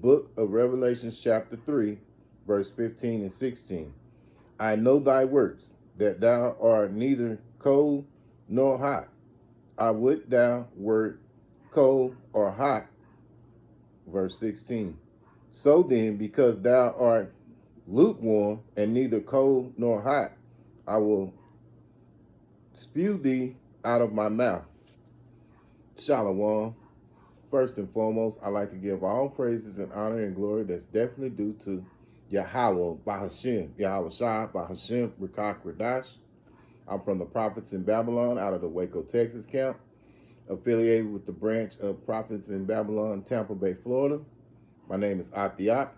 book of Revelations chapter 3, verse 15 and 16. I know thy works, that thou art neither cold nor hot. I would thou wert cold or hot. Verse 16. So then, because thou art lukewarm and neither cold nor hot, I will spew thee out of my mouth. Shalom. First and foremost, I like to give all praises and honor and glory that's definitely due to Yahweh, Bahashem, Yahweh Shah, Bahashem, Rikak Radash. I'm from the Prophets in Babylon out of the Waco, Texas camp, affiliated with the branch of Prophets in Babylon, Tampa Bay, Florida. My name is Athiat.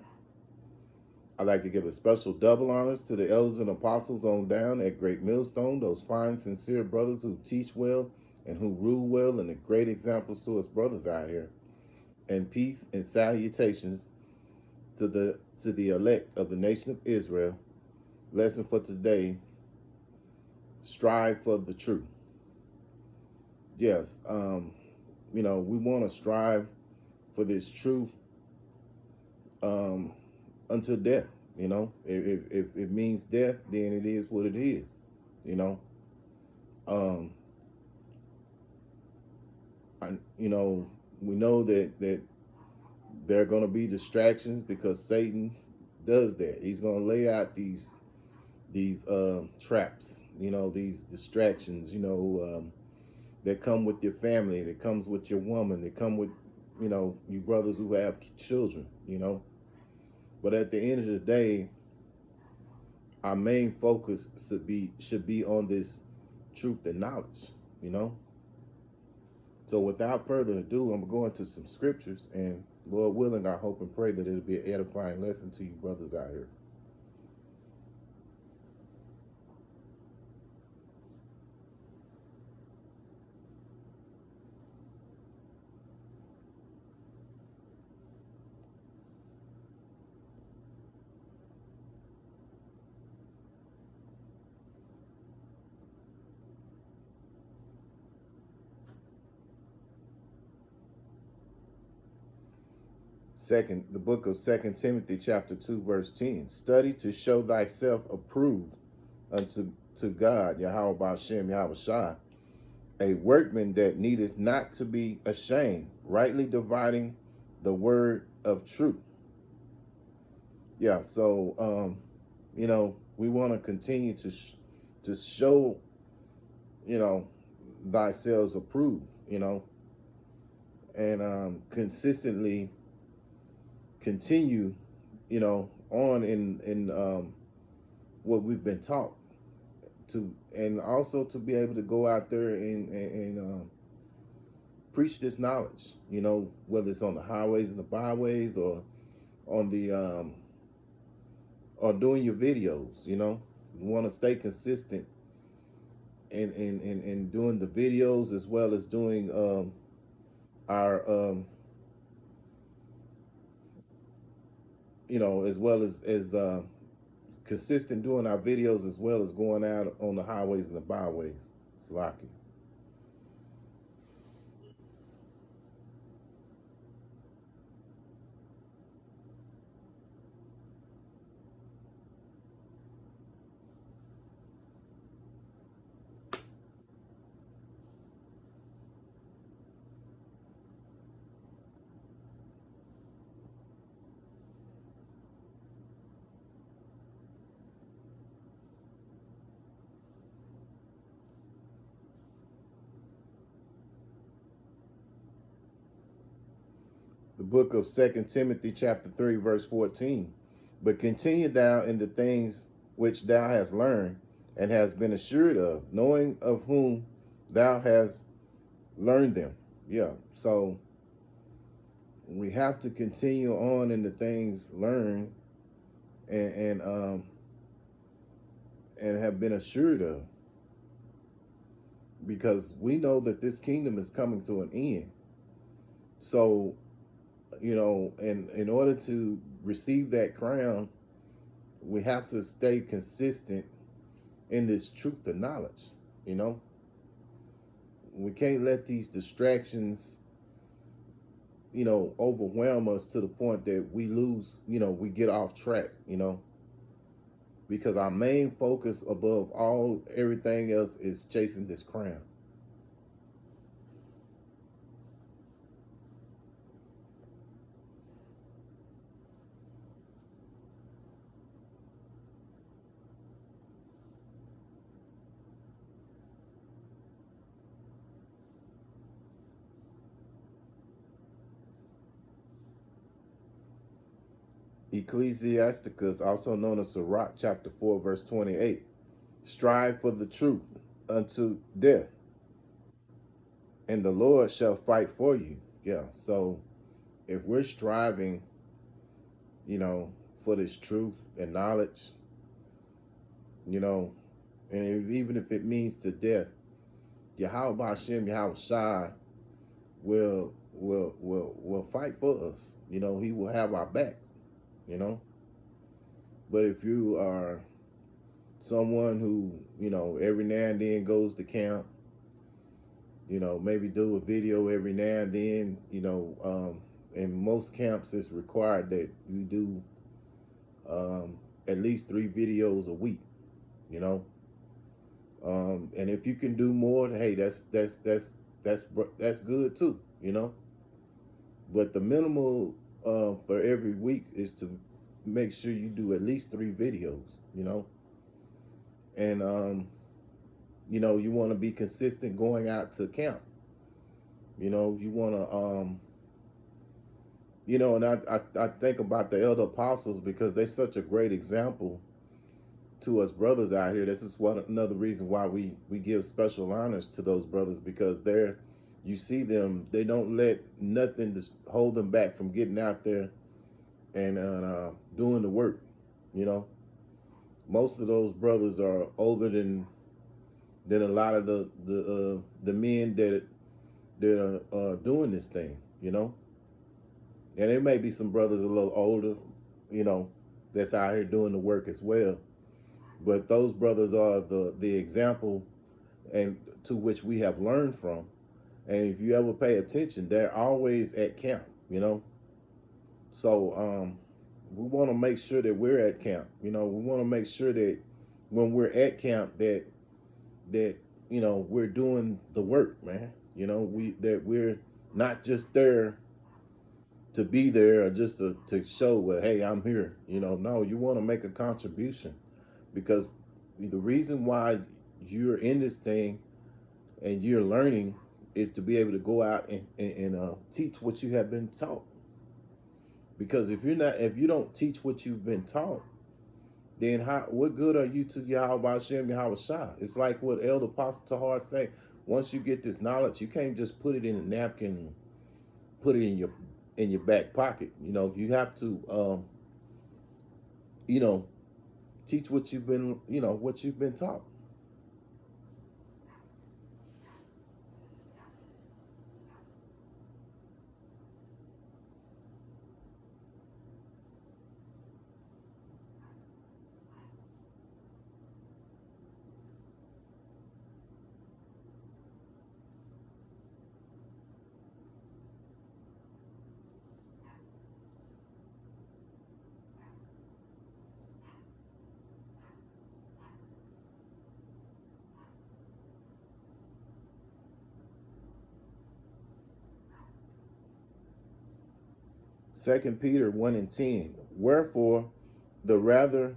I'd like to give a special double honors to the elders and apostles on down at Great Millstone, those fine, sincere brothers who teach well and who rule well, and the great examples to us brothers out here. And peace and salutations to the elect of the nation of Israel. Lesson for today: strive for the truth. Yes, we want to strive for this truth until death. If it means death, then it is what it is. Um, we know that there are going to be distractions because Satan does that. He's going to lay out these traps, these distractions, that come with your family, that comes with your woman, that come with, you brothers who have children, But at the end of the day, our main focus should be on this truth and knowledge, So without further ado, I'm going to some scriptures, and Lord willing, I hope and pray that it'll be an edifying lesson to you brothers out here. The book of 2 Timothy chapter 2, verse 10. Study to show thyself approved unto God, Yahweh Bashem, Yahweh Shah, a workman that needeth not to be ashamed, rightly dividing the word of truth. Yeah, so, we want to continue to show, thyself approved, and consistently continue, on in what we've been taught and also to be able to go out there and preach this knowledge, whether it's on the highways and the byways or on the or doing your videos, you want to stay consistent in doing the videos as well as doing our as well as consistent doing our videos as well as going out on the highways and the byways. Slaki. The book of 2 Timothy chapter 3, verse 14. But continue thou in the things which thou hast learned and hast been assured of, knowing of whom thou hast learned them. Yeah, so we have to continue on in the things learned and have been assured of, because we know that this kingdom is coming to an end. So, in order to receive that crown, we have to stay consistent in this truth of knowledge. We can't let these distractions, overwhelm us to the point that we lose, we get off track, because our main focus above all everything else is chasing this crown. Ecclesiasticus, also known as Sirach, chapter 4, verse 28. Strive for the truth unto death, and the Lord shall fight for you. Yeah. So if we're striving, you know, for this truth and knowledge, you know, and even if it means to death, Yahweh Hashem, Yahweh Shai will fight for us. He will have our back, you know. But if you are someone who, every now and then goes to camp, maybe do a video every now and then, in most camps it's required that you do at least 3 videos a week, you know. And if you can do more, hey, that's good too, But the minimal for every week is to make sure you do at least 3 videos, And you want to be consistent going out to camp. You want to and I think about the elder apostles because they're such a great example to us brothers out here. This is another reason why we give special honors to those brothers, because you see them, they don't let nothing to hold them back from getting out there and doing the work. Most of those brothers are older than a lot of the men that are doing this thing, And there may be some brothers a little older, that's out here doing the work as well. But those brothers are the example and to which we have learned from. And if you ever pay attention, they're always at camp, So we want to make sure that we're at camp. We want to make sure that when we're at camp that we're doing the work, man. That we're not just there to be there or just to show, well, hey, I'm here. No, you want to make a contribution, because the reason why you're in this thing and you're learning is to be able to go out and teach what you have been taught. Because if you don't teach what you've been taught, then what good are you to Yahweh Hashem, Yahweh Shai? It's like what Elder Apostle Tahar say. Once you get this knowledge, you can't just put it in a napkin, put it in your back pocket. You have to teach what you've been taught. Second Peter 1:10. Wherefore, the rather,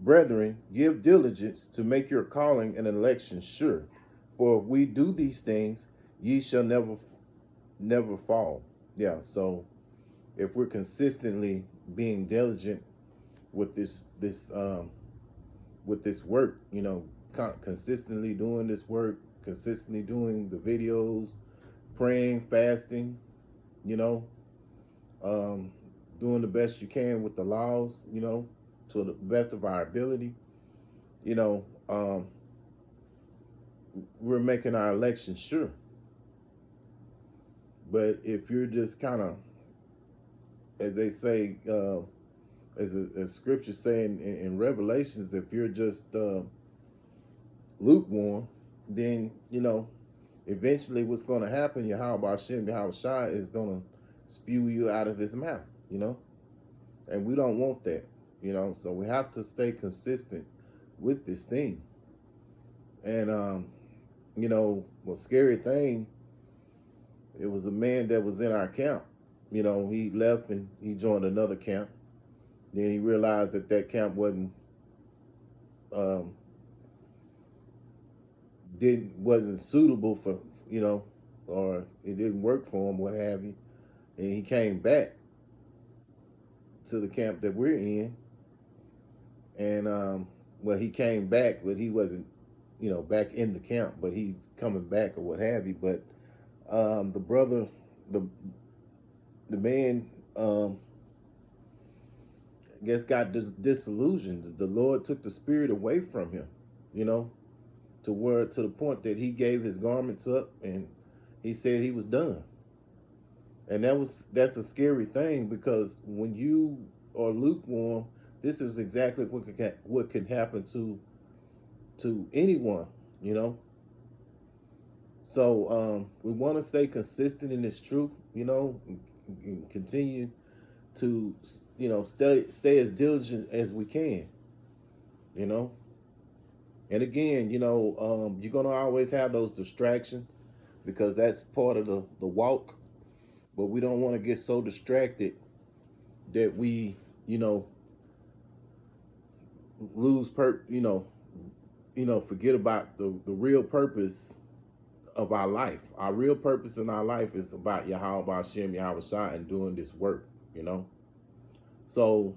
brethren, give diligence to make your calling and election sure. For if we do these things, ye shall never fall. Yeah. So if we're consistently being diligent with this work, consistently doing this work, consistently doing the videos, praying, fasting, you know, doing the best you can with the laws, to the best of our ability, you know, we're making our election sure. But if you're just kind of, as they say, as scripture saying in Revelations, if you're just lukewarm, then eventually what's going to happen, Yahweh Hashem, Yahweh Shai, is going to spew you out of his mouth, you know? And we don't want that, you know? So we have to stay consistent with this thing. And, you know, well, scary thing, it was a man that was in our camp. You know, he left and he joined another camp. Then he realized that that camp um, wasn't suitable for, you know, or it didn't work for him, what have you. And he came back to the camp that we're in. And well, he came back, but he wasn't, you know, back in the camp, but he's coming back or what have you. But the brother, the the man, I guess got disillusioned. The Lord took the spirit away from him, you know, to the point that he gave his garments up and he said he was done. And that's a scary thing, because when you are lukewarm, this is exactly what can happen to anyone, you know. So we want to stay consistent in this truth, you know, and continue to, you know, stay as diligent as we can, you know. And again, you know, you're gonna always have those distractions, because that's part of the walk. But we don't want to get so distracted that we, you know, lose forget about the real purpose of our life. Our real purpose in our life is about Yahweh Hashem, Yahweh Shai, and doing this work, you know. So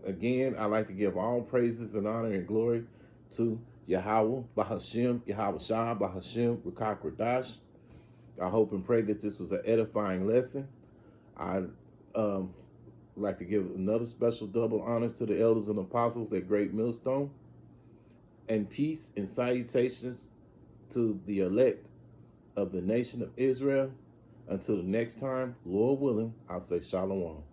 again, I like to give all praises and honor and glory to Yahweh Bahashem, Yahweh Shai, Bahashem, Rukak Radash. I hope and pray that this was an edifying lesson. I like to give another special double honors to the elders and apostles at Great Millstone, and peace and salutations to the elect of the nation of Israel. Until the next time, Lord willing, I'll say Shalom.